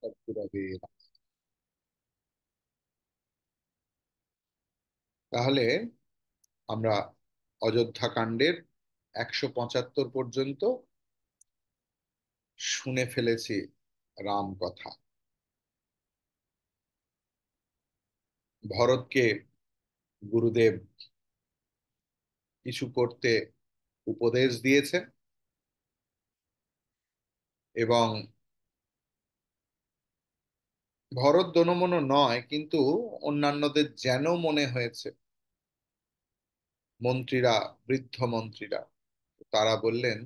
তৎপুরবে। তাহলে আমরা অযোধ্যা কাণ্ডের 175 পর্যন্ত শুনে ফেলেছি রাম কথা। ভরতকে গুরুদেব কিছু করতে উপদেশ দিয়েছেন এবং ভরত দনমন নয়, কিন্তু অন্যান্যদের যেন মনে হয়েছে, মন্ত্রীরা, বৃদ্ধ মন্ত্রীরা, তারা বললেন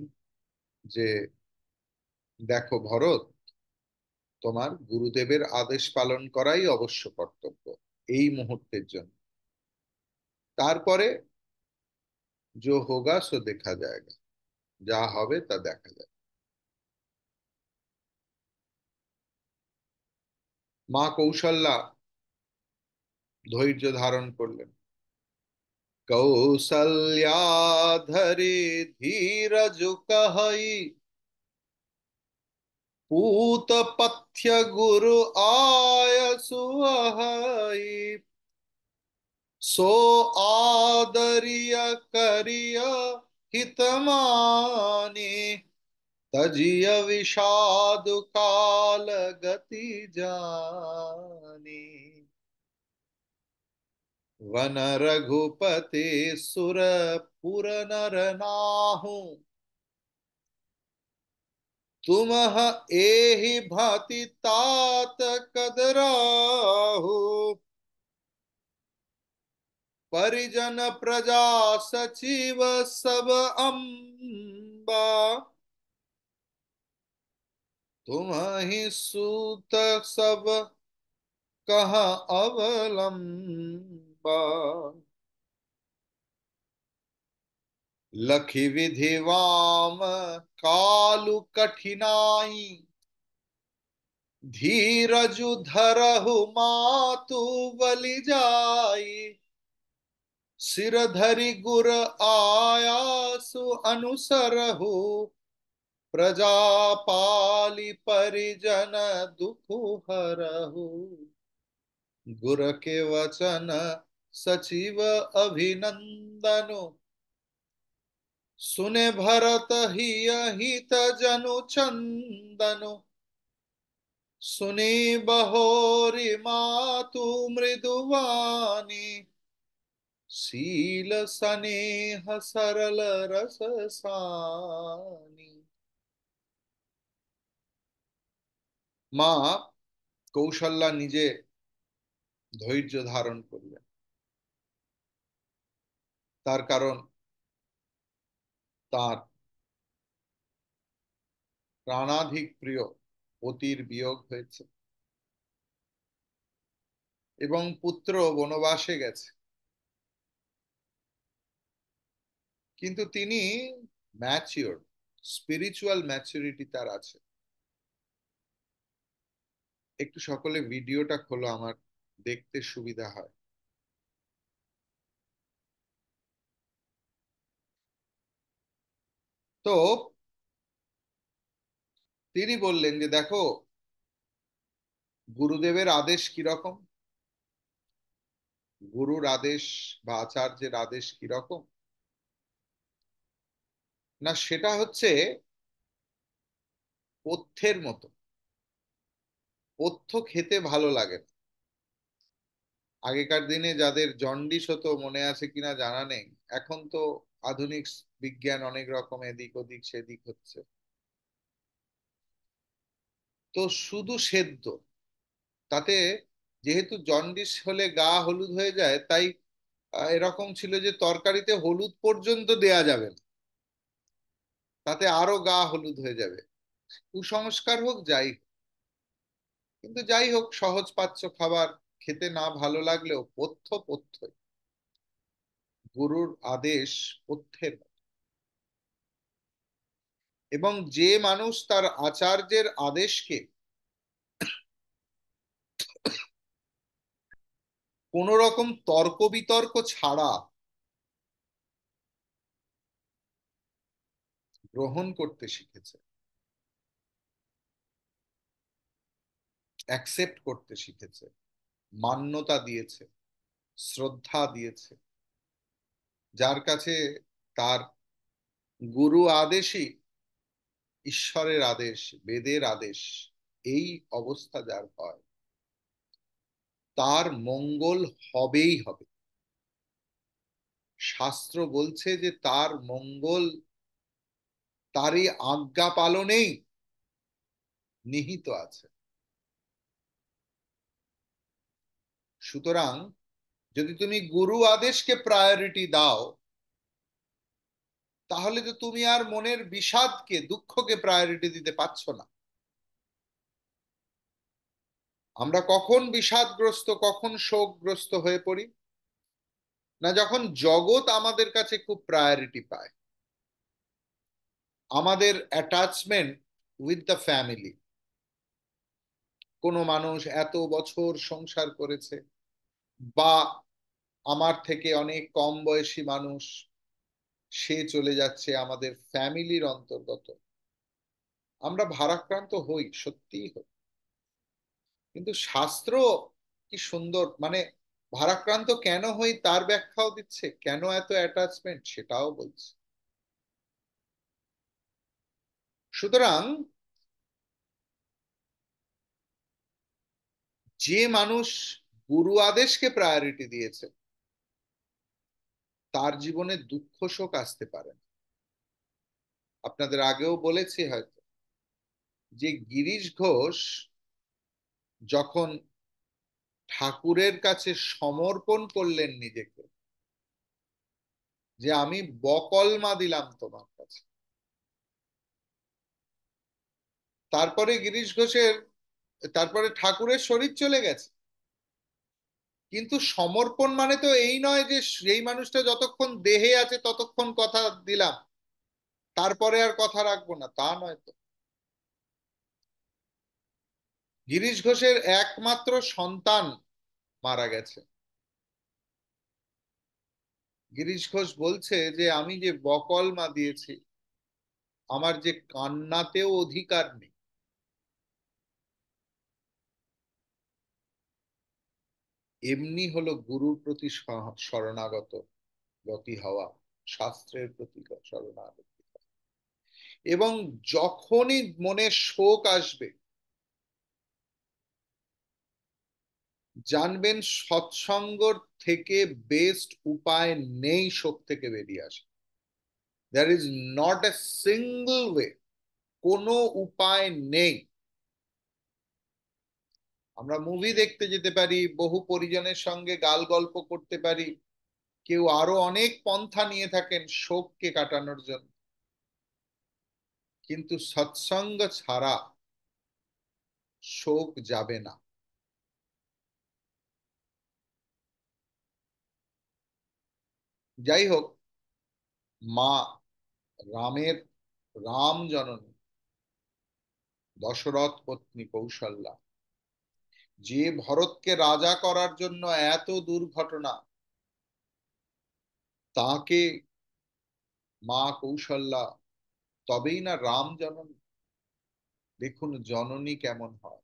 যে দেখো ভরত, তোমার গুরুদেবের আদেশ পালন করাই অবশ্য কর্তব্য এই মুহূর্তের জন্য। তারপরে जो होगा सो देखा जाएगा, যা হবে তা দেখা যাবে। মা কৌশল্যা ধৈর্য ধারণ করলেন। কৌশল্যা ধরে ধীরজ कहई, पूत पथ्य गुरु आय सुअहई, सो आदरिय करिय हित मानी, तजिय विषाद काल गति जानी। वन रघुपति सुर पुर नर नाहु, तुम एहि भांति तात कदराहु, परिजन प्रजा सचिव सब अम्बा, तुम ही सूत सब कहा अवलंबा। लखी विधि वाम कालु कठिनाई, धीरजु धरहु मातु बलि जाई, सिर धरि गुर आयासु अनुसरहु, प्रजा पालि परिजन दुखु हरहु, गुर के वचन सचिव अभिनंदनु, सुने भरत हिय हित जनु चंदनु, सुनी बहोरी मातु मृदुवानी, शील सनेह सरल रस सानी। মা কৌশল্যা নিজে ধৈর্য ধারণ করলেন। তার কারণ তার প্রাণাধিক প্রিয় পতির বিয়োগ হয়েছে এবং পুত্র বনবাসে গেছে, কিন্তু তিনি ম্যাচিওর, স্পিরিচুয়াল ম্যাচুরিটি তার আছে। একটু সকলে ভিডিওটা খোলো, আমার দেখতে সুবিধা হয়। তো তিনি বললেন যে দেখো, গুরুদেবের আদেশ কিরকম, গুরুর আদেশ বা আচার্যের আদেশ কিরকম, না সেটা হচ্ছে পথ্যের মতো। পথ্য খেতে ভালো লাগে না। আগেকার দিনে যাদের জন্ডিস হতো মনে আছে কিনা জানা নেই, এখন তো আধুনিক বিজ্ঞান অনেক রকম এদিক ওদিক সেদিক হচ্ছে, তো শুধু সেদ্ধ, তাতে যেহেতু জন্ডিস হলে গা হলুদ হয়ে যায়, তাই এরকম ছিল যে তরকারিতে হলুদ পর্যন্ত দেয়া যাবে না, তাতে আরো গা হলুদ হয়ে যাবে। কুসংস্কার হোক যাই হোক, কিন্তু যাই হোক, সহজ পাচ্য খাবার খেতে না ভালো লাগলেও পথ্য পথ্য, গুরুর আদেশ পথ্যের মতো। এবং যে মানুষ তার আচার্যের আদেশকে কোন রকম তর্ক বিতর্ক ছাড়া গ্রহণ করতে শিখেছে, অ্যাকসেপ্ট করতে শিখেছে, মান্যতা দিয়েছে, শ্রদ্ধা দিয়েছে, যার কাছে তার গুরু আদেশই ঈশ্বরের আদেশ, বেদের আদেশ, এই অবস্থা যার হয়, তার মঙ্গল হবেই হবে। শাস্ত্র বলছে যে তার মঙ্গল তারই আজ্ঞা পালনেই নিহিত আছে। সুতরাং যদি তুমি গুরু আদেশকে প্রায়োরিটি দাও, তাহলে তো তুমি আর মনের বিষাদকে, দুঃখকে প্রায়োরিটি দিতে পারছো না। আমরা কখন বিষাদগ্রস্ত, কখন শোকগ্রস্ত হয়ে পড়ি? না, যখন জগৎ আমাদের কাছে খুব প্রায়োরিটি পায়, আমাদের অ্যাটাচমেন্ট উইথ দ্য ফ্যামিলি। কোনো মানুষ এত বছর সংসার করেছে, বা আমার থেকে অনেক কম বয়সী মানুষ, সে চলে যাচ্ছে আমাদের ফ্যামিলির অন্তর্গত, আমরা ভারাক্রান্ত হই, সত্যিই হই। কিন্তু শাস্ত্র কি সুন্দর, মানে ভারাক্রান্ত কেন হই তার ব্যাখ্যাও দিচ্ছে, কেন এত অ্যাটাচমেন্ট সেটাও বলছে। সুতরাং যে মানুষ গুরু আদেশকে প্রায়োরিটি দিয়েছে, তার জীবনে দুঃখ শোক আসতে পারে না। আপনাদের আগেও বলেছি হয়তো, যে গিরিশ ঘোষ যখন ঠাকুরের কাছে সমর্পণ করলেন নিজেকে, যে আমি বকলমা দিলাম তোমার কাছে, তারপরে গিরিশ ঘোষের, তারপরে ঠাকুরের শরীর চলে গেছে। কিন্তু সমর্পণ মানে তো এই নয় যে সেই মানুষটা যতক্ষণ দেহে আছে ততক্ষণ কথা দিলাম, তারপরে আর কথা রাখবো না, তা নয় তো। গিরিশ ঘোষের একমাত্র সন্তান মারা গেছে। গিরিশ ঘোষ বলছে যে আমি যে বকলমা দিয়েছি, আমার যে কান্নাতেও অধিকার নেই। এমনি হলো গুরুর প্রতি শরণাগত গতি হওয়া, শাস্ত্রের প্রতি শরণাগত। এবং যখনই মনে শোক আসবে, জানবেন সৎসঙ্গ থেকে বেস্ট উপায় নেই শোক থেকে বেরিয়ে আসে। There is not a single way, কোনো উপায় নেই। আমরা মুভি দেখতে যেতে পারি, বহু পরিজনের সঙ্গে গাল গল্প করতে পারি, কেউ আরো অনেক পন্থা নিয়ে থাকেন শোককে কাটানোর জন্য, কিন্তু সৎসঙ্গ ছাড়া শোক যাবে না। যাই হোক, মা রামের, রাম জননী দশরথ পত্নী কৌশল্যা, যে ভরতকে রাজা করার জন্য এত দুর্ঘটনা, তাকে মা কৌশল্যা, তবেই না রাম জননী। দেখুন জননী কেমন হয়।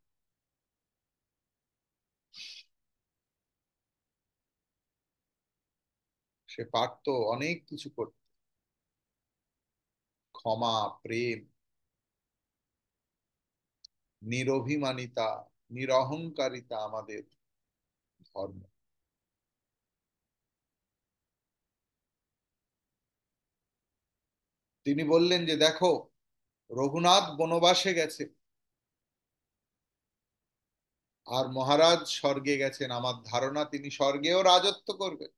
সে পারতো অনেক কিছু করতে, ক্ষমা, প্রেম, নিরভিমানিতা, নিরহংকারিতা আমাদের ধর্ম। তিনি বললেন যে দেখো, রঘুনাথ বনবাসে গেছে আর মহারাজ স্বর্গে গেছেন, আমার ধারণা তিনি স্বর্গেও রাজত্ব করবেন।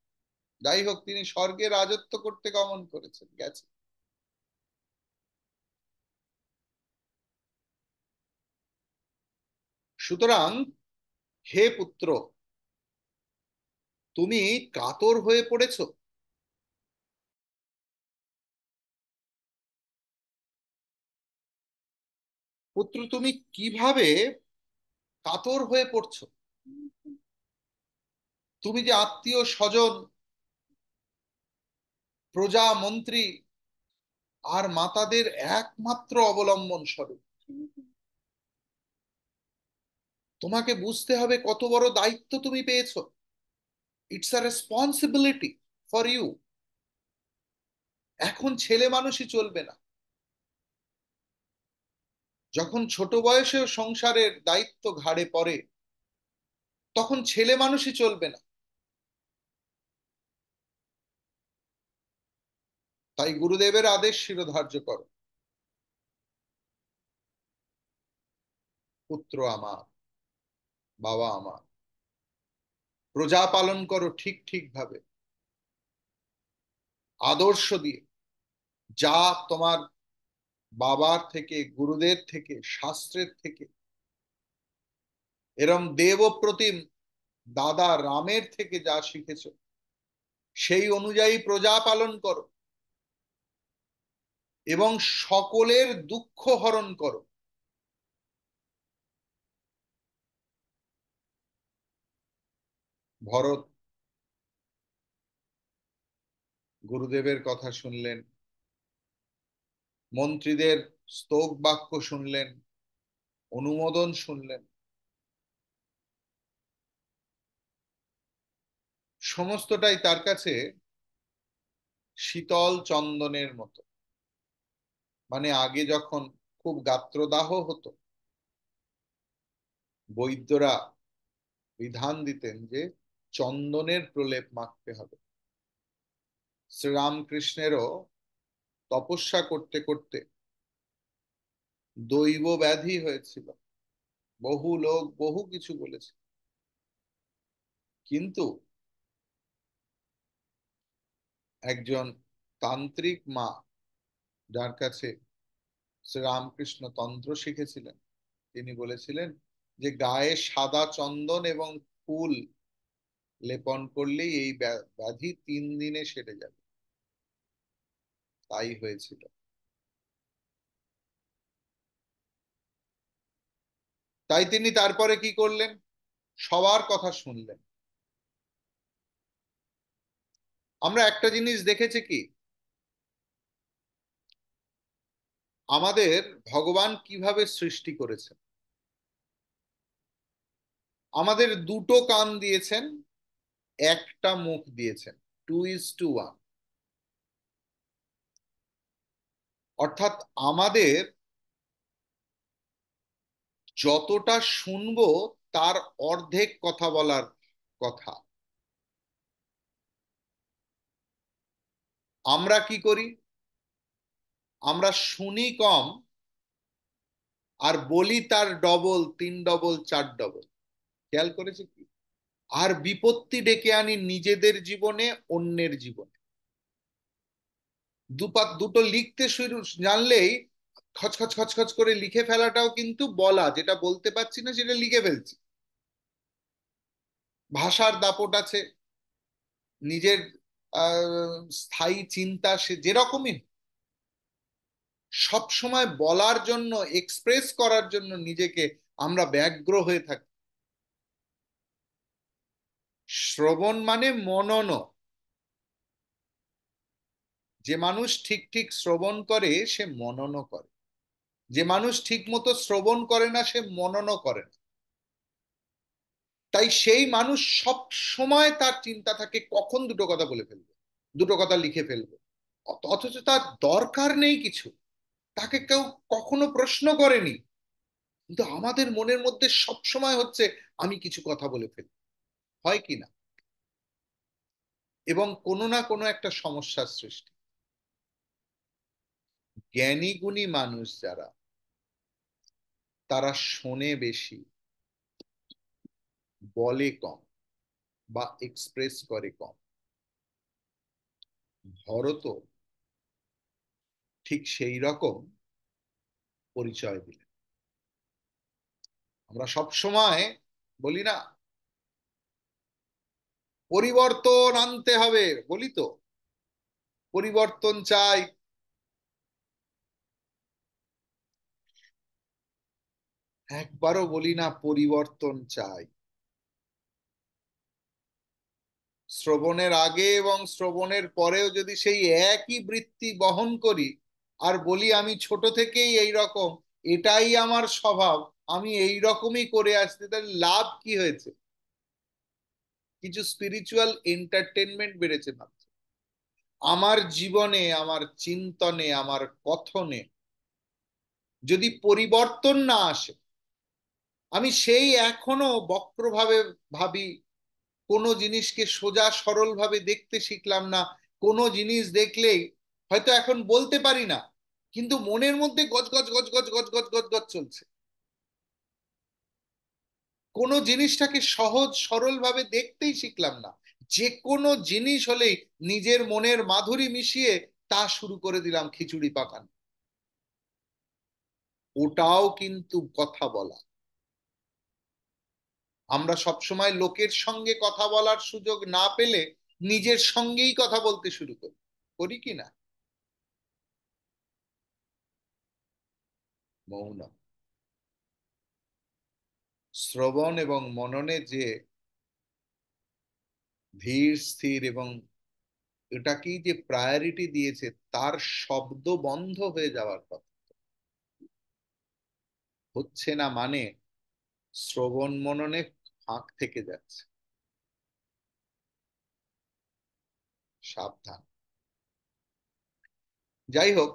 যাই হোক, তিনি স্বর্গে রাজত্ব করতে গমন করেছেন, গেছেন। সুতরাং হে পুত্র, তুমি কাতর হয়ে পড়েছো। পুত্র, তুমি কিভাবে কাতর হয়ে পড়ছো? তুমি যে আত্মীয় স্বজন, প্রজা, মন্ত্রী আর মাতাদের একমাত্র অবলম্বন স্বরূপ, তোমাকে বুঝতে হবে কত বড় দায়িত্ব তুমি পেয়েছো। It's a responsibility for you. এখন ছেলে মানুষই চলবে না। যখন ছোট বয়সেও সংসারের দায়িত্ব ঘাড়ে পড়ে, তখন ছেলে মানুষই চলবে না। তাই গুরুদেবের আদেশ শিরোধার্য করো, পুত্র আমার, বাবা আমার, প্রজা পালন করো ঠিক ঠিক ভাবে, আদর্শ দিয়ে, যা তোমার বাবার থেকে, গুরুদেব থেকে, শাস্ত্রের থেকে, এরম দেবপ্রতিম দাদা রামের থেকে যা শিখেছো, সেই অনুযায়ী প্রজা পালন করো এবং সকলের দুঃখ হরণ করো। ভরত গুরুদেবের কথা শুনলেন, মন্ত্রীদের স্তব বাক্য শুনলেন, অনুমোদন শুনলেন। সমস্তটাই তার কাছে শীতল চন্দনের মতো। মানে আগে যখন খুব গাত্রদাহ হতো, বৈদ্যরা বিধান দিতেন যে চন্দনের প্রলেপ মাখতে হবে। শ্রীরামকৃষ্ণেরও তপস্যা করতে করতে দৈব ব্যাধি হয়েছিল, বহু লোক বহু কিছু বলেছে, কিন্তু একজন তান্ত্রিক মা, যার কাছে শ্রীরামকৃষ্ণ তন্ত্র শিখেছিলেন, তিনি বলেছিলেন যে গায়ে সাদা চন্দন এবং ফুল লেপন করলেই এই ব্যাধি 3 দিনে সেরে যাবে। তাই হয়েছিল। তাই তিনি তারপরে কি করলেন? সবার কথা শুনলেন। আমরা একটা জিনিস দেখেছি কি, আমাদের ভগবান কিভাবে সৃষ্টি করেছেন। আমাদের দুটো কান দিয়েছেন, একটা মুখ দিয়েছেন, 2:1। অর্থাৎ আমাদের যতটা শুনবো তার অর্ধেক কথা বলার কথা। আমরা কি করি? আমরা শুনি কম, আর বলি তার ডবল, 3 ডবল, 4 ডবল। খেয়াল করেছে কি? আর বিপত্তি ডেকে আনি নিজেদের জীবনে, অন্যের জীবনে। দুটো লিখতে শুরু জানলেই খচখচ খচখচ করে লিখে ফেলাটাও কিন্তু বলা, যেটা বলতে পারছি না সেটা লিখে ফেলছি। ভাষার দাপট আছে, নিজের স্থায়ী চিন্তা সে যেরকমই সব সময় বলার জন্য, এক্সপ্রেস করার জন্য নিজেকে আমরা ব্যগ্র হয়ে থাকি। শ্রবণ মানে মনন। যে মানুষ ঠিক ঠিক শ্রবণ করে সে মননও করে। যে মানুষ ঠিক মতো শ্রবণ করে না সে মননও করে না। তাই সেই মানুষ সব সময় তার চিন্তা থাকে কখন দুটো কথা বলে ফেলবে, দুটো কথা লিখে ফেলবে। অথচ তার দরকার নেই কিছু, তাকে কেউ কখনো প্রশ্ন করেনি, কিন্তু আমাদের মনের মধ্যে সব সময় হচ্ছে আমি কিছু কথা বলে ফেলি, হয় কি না? এবং কোনো না কোনো একটা সমস্যার সৃষ্টি। জ্ঞানী গুণী মানুষ যারা, তারা শোনে বেশি, বলে কম, বা এক্সপ্রেস করে কম। ভরত ঠিক সেই রকম পরিচয় দিলেন। আমরা সব সময় বলি না পরিবর্তন আনতে হবে, বলি তো পরিবর্তন চাই। একবারও বলি না পরিবর্তন চাই। শ্রবণের আগে এবং শ্রবণের পরেও যদি সেই একই বৃত্তি বহন করি আর বলি আমি ছোট থেকেই এই রকম, এটাই আমার স্বভাব, আমি এই রকমই করে আসতে, তাহলে লাভ কি হয়েছে? কিছু স্পিরিচুয়াল এন্টারটেনমেন্ট বেড়েছে মাত্র। আমার জীবনে, আমার চিন্তনে, আমার কথনে যদি পরিবর্তন না আসে, আমি সেই এখনো বক্রভাবে ভাবি, কোনো জিনিসকে সোজা সরল ভাবে দেখতে শিখলাম না। কোনো জিনিস দেখলেই হয়তো এখন বলতে পারি না, কিন্তু মনের মধ্যে গজ গজ গজ গজ গজ গজ গজ গজ চলছে। কোনো জিনিসটাকে সহজ সরল ভাবে দেখতেই শিখলাম না। যে কোনো জিনিস হলেই নিজের মনের মাধুরী মিশিয়ে তা শুরু করে দিলাম খিচুড়ি পাকানো। ওটাও কিন্তু কথা বলা। আমরা সবসময় লোকের সঙ্গে কথা বলার সুযোগ না পেলে নিজের সঙ্গেই কথা বলতে শুরু করি, করি কি না? মৌন। শ্রবণ এবং মননে যে ধীর স্থির এবং এটাকেই যে প্রায়োরিটি দিয়েছে, তার শব্দ বন্ধ হয়ে যাওয়ার কথা হচ্ছে না, মানে শ্রবণ মননে ফাঁক থেকে যাচ্ছে। সাবধান। যাই হোক,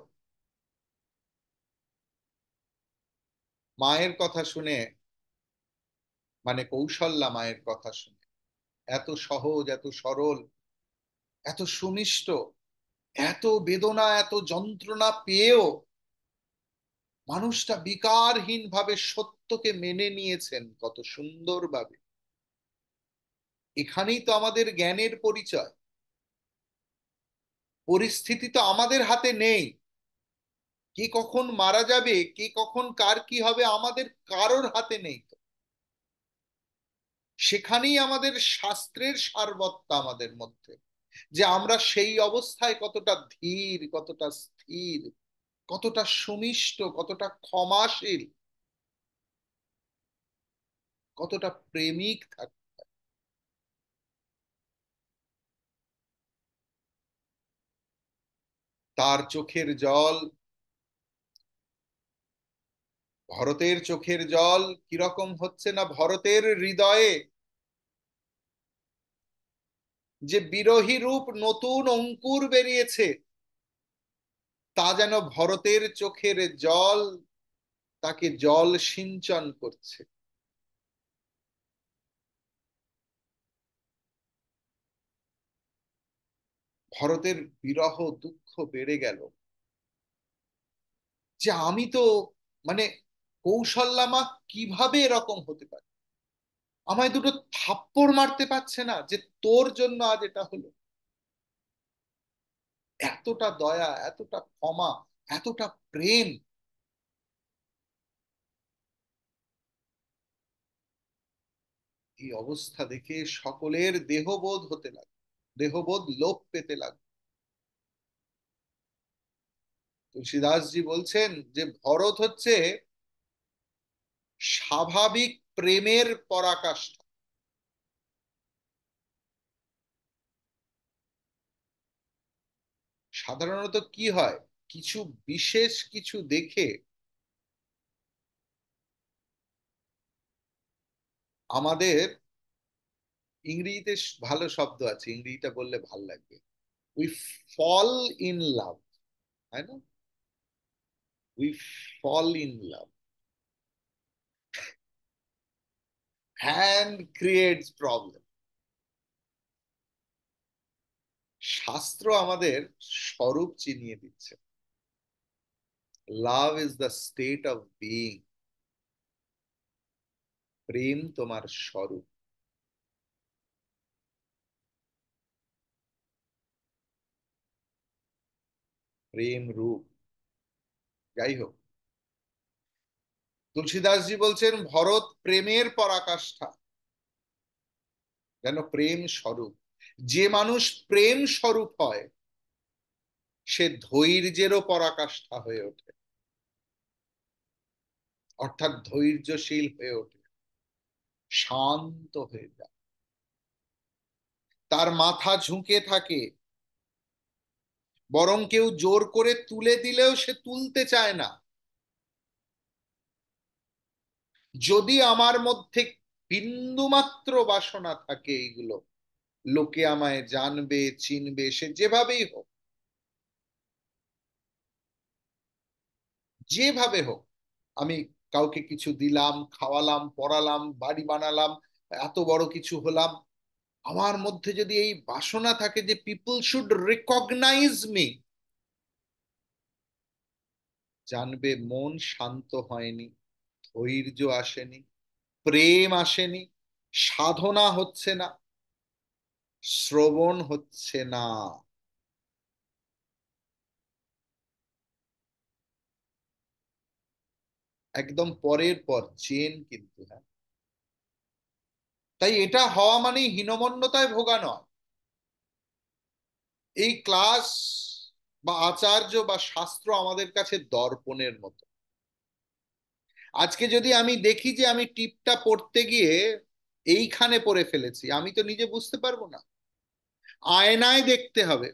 মায়ের কথা শুনে, মানে কৌশল্যা মায়ের কথা শুনে, এত সহজ, এত সরল, এত সুমিষ্ট, এত বেদনা, এত যন্ত্রণা পেয়েও মানুষটা বিকারহীন ভাবে সত্যকে মেনে নিয়েছেন কত সুন্দরভাবে। এখানেই তো আমাদের জ্ঞানের পরিচয়। পরিস্থিতি তো আমাদের হাতে নেই। কে কখন মারা যাবে, কে কখন কার কি হবে, আমাদের কারোর হাতে নেই তো। সেখানেই আমাদের শাস্ত্রের সারবত্তা আমাদের মধ্যে, যে আমরা সেই অবস্থায় কতটা ধীর, কতটা স্থির, কতটা সুমিষ্ট, কতটা ক্ষমাশীল, কতটা প্রেমিক থাকি। তার চোখের জল, ভরতের চোখের জল কিরকম হচ্ছে না, ভরতের হৃদয়ে যে বিরহী রূপ নতুন অঙ্কুর বেরিয়েছে, তা যেন ভরতের চোখের জল তাকে জল সিঞ্চন করছে। ভরতের বিরহ দুঃখ বেড়ে গেল, যে আমি তো, মানে কৌশল্যা মা কিভাবে এরকম হতে পারে, আমায় দুটো থাপ্পড় মারতে পারছে না যে তোর জন্য আজ এটা হলো। এতটা দয়া, এতটা ক্ষমা, এতটা প্রেম। এই অবস্থা দেখে সকলের দেহবোধ হতে লাগলো, দেহবোধ লোপ পেতে লাগলো। তুলসীদাসজি বলছেন যে ভরত হচ্ছে স্বাভাবিক প্রেমের পরাকাষ্ঠা। সাধারণত কি হয়, কিছু বিশেষ কিছু দেখে আমাদের, ইংরেজিতে ভালো শব্দ আছে, ইংরেজিটা বললে ভাল লাগবে, উই ফল ইন লাভ, তাই না? We fall in love, and creates problem. শাস্ত্র আমাদের স্বরূপ চিনিয়ে দিচ্ছে। Love is the state of being. প্রেম তোমার স্বরূপ, প্রেম রূপ। যাই হোক, তুলসীদাসজি বলছেন ভরত প্রেমের পরাকাষ্ঠা, যেন প্রেম স্বরূপ। যে মানুষ প্রেম স্বরূপ হয়, সে ধৈর্যেরও পরাকাষ্ঠা হয়ে ওঠে, অর্থাৎ ধৈর্যশীল হয়ে ওঠে, শান্ত হয়ে যায়, তার মাথা ঝুঁকে থাকে, বরং কেউ জোর করে তুলে দিলেও সে তুলতে চায় না। যদি আমার মধ্যে বিন্দুমাত্র বাসনা থাকে, এইগুলো লোকে আমায় জানবে, চিনবে, সে যেভাবেই হোক, যেভাবে হোক, আমি কাউকে কিছু দিলাম, খাওয়ালাম, পড়ালাম, বাড়ি বানালাম, এত বড় কিছু হলাম, আমার মধ্যে যদি এই বাসনা থাকে যে পিপল শুড রিকগনাইজ মি, জানবে মন শান্ত হয়নি, ধৈর্য আসেনি, প্রেম আসেনি, সাধনা হচ্ছে না, শ্রবণ হচ্ছে না। একদম পরের পর চেন কিন্তু, হ্যাঁ। তাই এটা হওয়া মানেই হীনমন্যতায় ভোগা নয়। এই ক্লাস বা আচার্য বা শাস্ত্র আমাদের কাছে দর্পণের মতো। আজকে যদি আমি দেখি যে আমি টিপটা পড়তে গিয়ে এইখানে পড়ে ফেলেছি, আমি তো নিজে বুঝতে পারবো না, আয়নায় দেখতে হবে।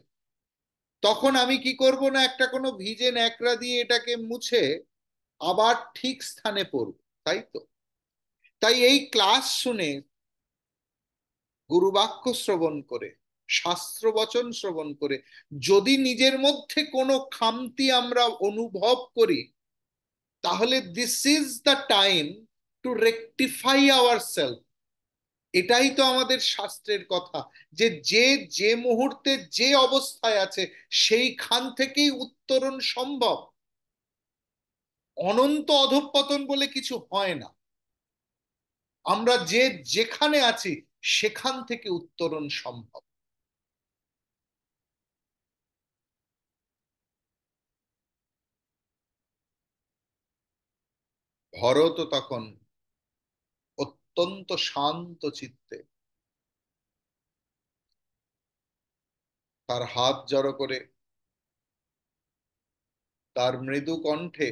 তখন আমি কি করব, না একটা কোনো ভিজে ন্যাকড়া দিয়ে এটাকে মুছে আবার ঠিক স্থানে পড়ব, তাই তো। তাই এই ক্লাস শুনে, গুরুবাক্য শ্রবণ করে, শাস্ত্র বচন শ্রবণ করে, যদি নিজের মধ্যে কোনো খামতি আমরা অনুভব করি, তাহলে this is the time to rectify our self. এটাই তো আমাদের শাস্ত্রের কথা, যে যে যে মুহূর্তে যে অবস্থায় আছে সেইখান থেকেই উত্তরণ সম্ভব। অনন্ত অধঃপতন বলে কিছু হয় না। আমরা যে যেখানে আছি সেখান থেকে উত্তরণ সম্ভব। ভরত তখন অত্যন্ত শান্ত চিত্তে তার হাত জড়ো করে তার মৃদু কণ্ঠে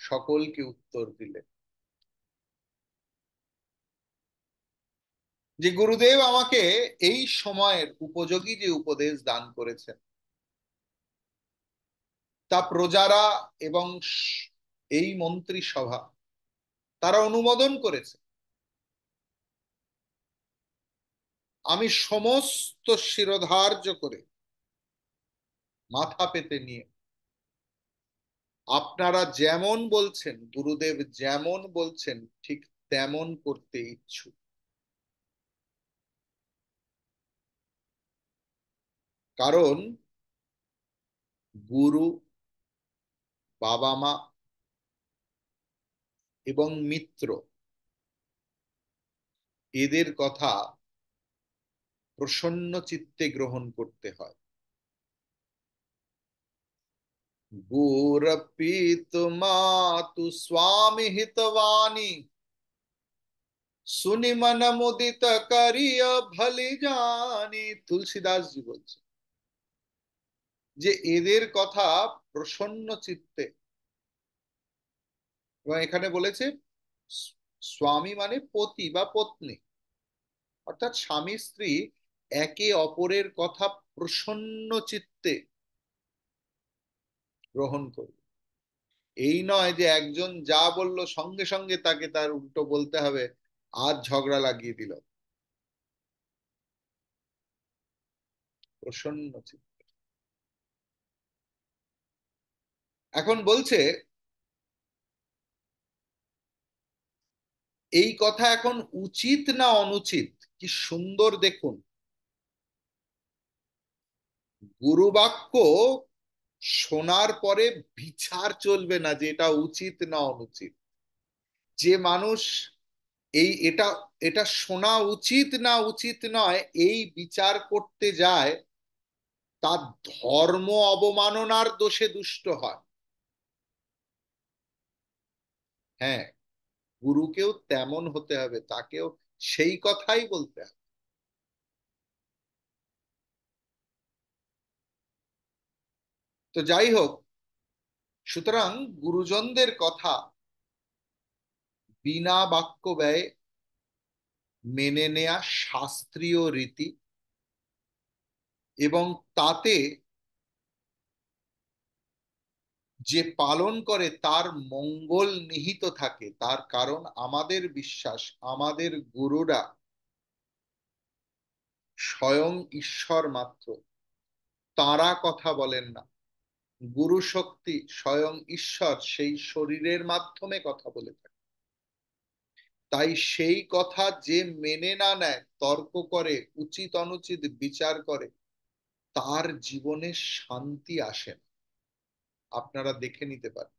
সকলকে উত্তর দিলেন যে গুরুদেব আমাকে এই সময়ের উপযোগী যে উপদেশ দান করেছেন, তা প্রজারা এবং এই মন্ত্রিসভা তারা অনুমোদন করেছে। আমি সমস্ত শিরোধার্য করে মাথা পেতে নিয়ে আপনারা যেমন বলছেন, গুরুদেব যেমন বলছেন ঠিক তেমন করতে ইচ্ছুক। কারণ গুরু, বাবা মা এবং মিত্র, এদের কথা প্রসন্ন চিত্তে গ্রহণ করতে হয়। গুরপি মাতু স্বামী হিতবাণী, सुनि मन मुदित करिय भले জানি। তুলসীদাস জি বলছে যে এদের কথা প্রসন্ন চিত্তে, এবং এখানে বলেছে স্বামী মানে পতি বা পত্নী, অর্থাৎ স্বামী স্ত্রী একে অপরের কথা প্রসন্ন চিত্তে গ্রহণ করবে। এই নয় যে একজন যা বলল সঙ্গে সঙ্গে তাকে তার উল্টো বলতে হবে, আজ ঝগড়া লাগিয়ে দিল। প্রসন্ন চিত্তে। এখন বলছে এই কথা এখন উচিত না অনুচিত, কি সুন্দর দেখুন। গুরুবাক্য শোনার পরে বিচার চলবে না যে এটা উচিত না অনুচিত। যে মানুষ এটা এটা শোনা উচিত না উচিত নয় এই বিচার করতে যায়, তার ধর্ম অবমাননার দোষে দুষ্ট হয়। হ্যাঁ, গুরুকেও তেমন হতে হবে, তাকেও সেই কথাই বলতে হবে। তো যাই হোক, সুতরাং গুরুজনদের কথা বিনা বাক্য ব্যয়ে মেনে নেয়া শাস্ত্রীয় রীতি, এবং তাতে যে পালন করে তার মঙ্গল নিহিত থাকে, তার কারণ আমাদের বিশ্বাস আমাদের গুরুরা স্বয়ং ঈশ্বর মাত্র, তারা কথা বলেন না। গুরু শক্তি স্বয়ং ঈশ্বর সেই শরীরের মাধ্যমে কথা বলে থাকে। তাই সেই কথা যে মেনে না নেয়, তর্ক করে, উচিত অনুচিত বিচার করে, তার জীবনে শান্তি আসে না। আপনারা দেখে নিতে পারেন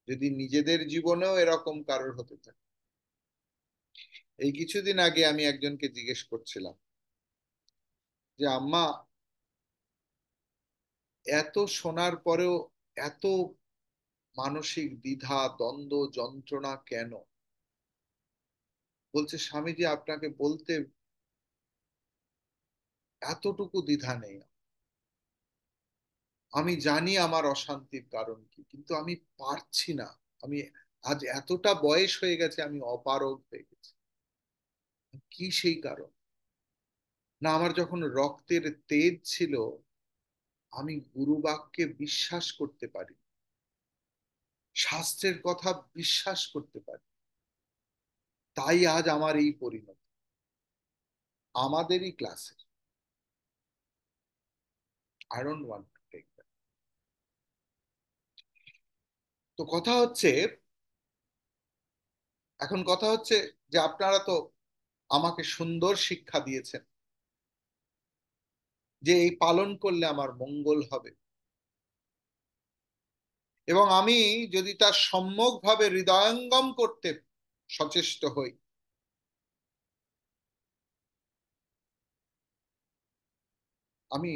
যদি নিজেদের জীবনেও এরকম কারোর হতে থাকে। এই কিছুদিন আগে আমি একজনকে জিজ্ঞেস করছিলাম যে আম্মা, এত শোনার পরেও এত মানসিক দ্বিধা দ্বন্দ্ব যন্ত্রণা কেন? বলছে স্বামীজি, আপনাকে বলতে এতটুকু দ্বিধা নেই। আমি জানি আমার অশান্তির কারণ কি, কিন্তু আমি পারছি না। আমি আজ এতটা বয়স হয়ে গেছে, আমি অপারগ হয়ে গেছি। কি সেই কারণ? না, আমার যখন রক্তের তেজ ছিল, আমি গুরু বাক্যে বিশ্বাস করতে পারি, শাস্ত্রের কথা বিশ্বাস করতে পারি, তাই আজ আমার এই পরিণতি। আমাদেরই ক্লাসের। I don't want to take that. তো কথা হচ্ছে, এখন কথা হচ্ছে যে আপনারা তো আমাকে সুন্দর শিক্ষা দিয়েছেন যে এই পালন করলে আমার মঙ্গল হবে, এবং আমি যদি তার সম্যকভাবে হৃদয়ঙ্গম করতে সচেষ্ট হই, আমি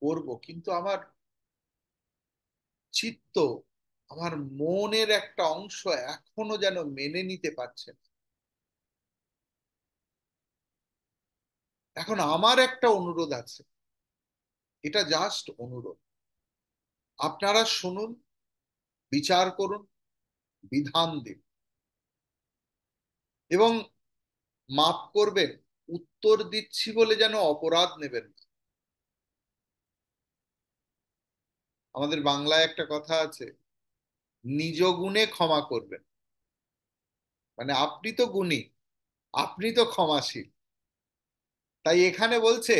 করব। কিন্তু আমার চিত্ত, আমার মনের একটা অংশ এখনো যেন মেনে নিতে পারছে না। এখন আমার একটা অনুরোধ আছে, এটা জাস্ট অনুরোধ। আপনারা শুনুন, বিচার করুন, বিধান দিন, এবং মাফ করবেন, উত্তর দিচ্ছি বলে যেন অপরাধ নেবেন না। আমাদের বাংলায় একটা কথা আছে, নিজ গুণে ক্ষমা করবেন। মানে আপনি তো গুণী, আপনি তো ক্ষমাশীল। তাই এখানে বলছে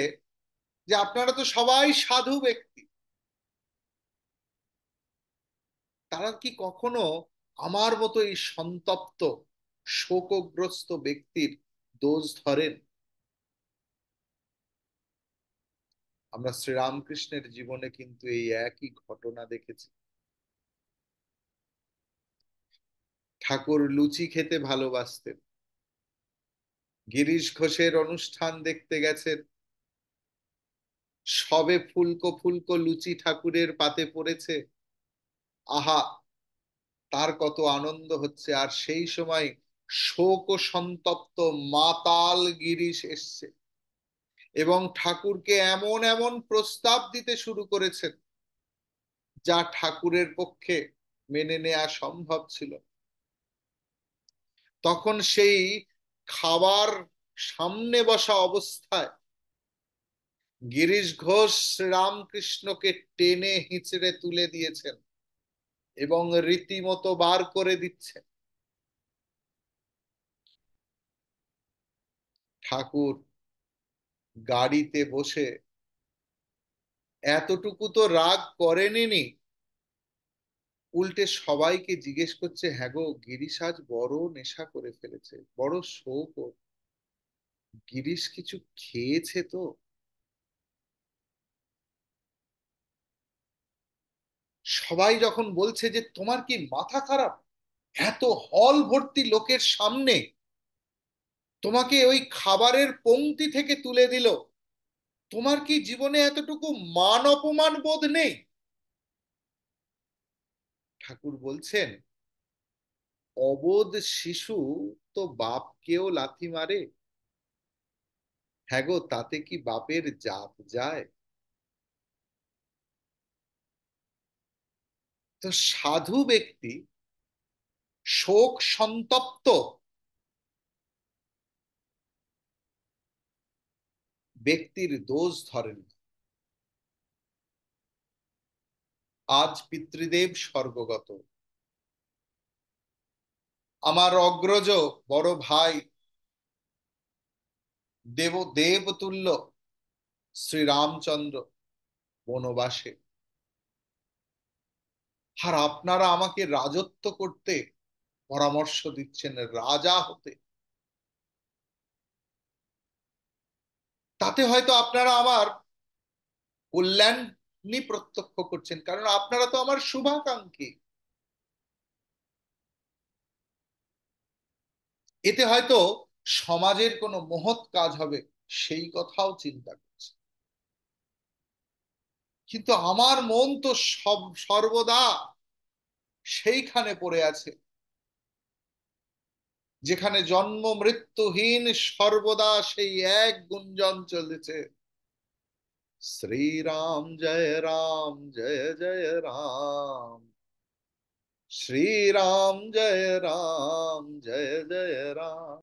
যে আপনারা তো সবাই সাধু ব্যক্তি, তারা কি কখনো আমার মতো এই সন্তপ্ত শোকগ্রস্ত ব্যক্তির দোষ ধরেন? আমরা শ্রীরামকৃষ্ণের জীবনে কিন্তু এই একই ঘটনা দেখেছি। ঠাকুর লুচি খেতে ভালোবাসতেন, গিরিশ ঘোষের অনুষ্ঠান দেখতে গেছেন, সবে ফুলকো ফুলকো লুচি ঠাকুরের পাতে পড়েছে, আহা, তার কত আনন্দ হচ্ছে। আর সেই সময় শোক ও সন্তপ্ত মাতাল গিরিশ এসছে এবং ঠাকুরকে এমন এমন প্রস্তাব দিতে শুরু করেছেন যা ঠাকুরের পক্ষে মেনে নেওয়া সম্ভব ছিল। তখন সেই খাবার সামনে বসা অবস্থায় গিরিশ ঘোষ রামকৃষ্ণকে টেনে হিঁচড়ে তুলে দিয়েছেন এবং রীতিমতো বার করে দিচ্ছেন। ঠাকুর গাড়িতে বসে এতটুকু তো রাগ করেনি, উল্টে সবাইকে জিজ্ঞেস করছে, হ্যাঁ গো, গিরিশ আজ বড় নেশা করে ফেলেছে, বড় শোক ওর। গিরিশ কিছু খেয়েছে তো? সবাই যখন বলছে যে তোমার কি মাথা খারাপ, এত হল ভর্তি লোকের সামনে তোমাকে ওই খাবারের পংক্তি থেকে তুলে দিল, তোমার কি জীবনে এতটুকু মান অপমান বোধ নেই? ঠাকুর বলছেন, অবোধ শিশু তো বাপকেও লাথি মারে, হ্যাঁ গো, তাতে কি বাপের জাত যায়? তো সাধু ব্যক্তি শোক সন্তপ্ত ব্যক্তির দোষ ধরেন না। আজ পিতৃদেব স্বর্গগত, আমার অগ্রজ বড় ভাই দেবতুল্য শ্রীরামচন্দ্র বনবাসে, আর আপনারা আমাকে রাজত্ব করতে পরামর্শ দিচ্ছেন, রাজা হতে। তাতে হয়তো আপনারা আমার কল্যাণই প্রত্যক্ষ করছেন, কারণ আপনারা তো আমার শুভাকাঙ্ক্ষী। এতে হয়তো সমাজের কোনো মহৎ কাজ হবে, সেই কথাও চিন্তা করছে। কিন্তু আমার মন তো সর্বদা সেইখানে পড়ে আছে, যেখানে জন্ম মৃত্যুহীন সর্বদা সেই এক গুঞ্জন চলেছে, শ্রীরাম জয় রাম জয় জয় রাম, শ্রীরাম জয় রাম জয় জয় রাম।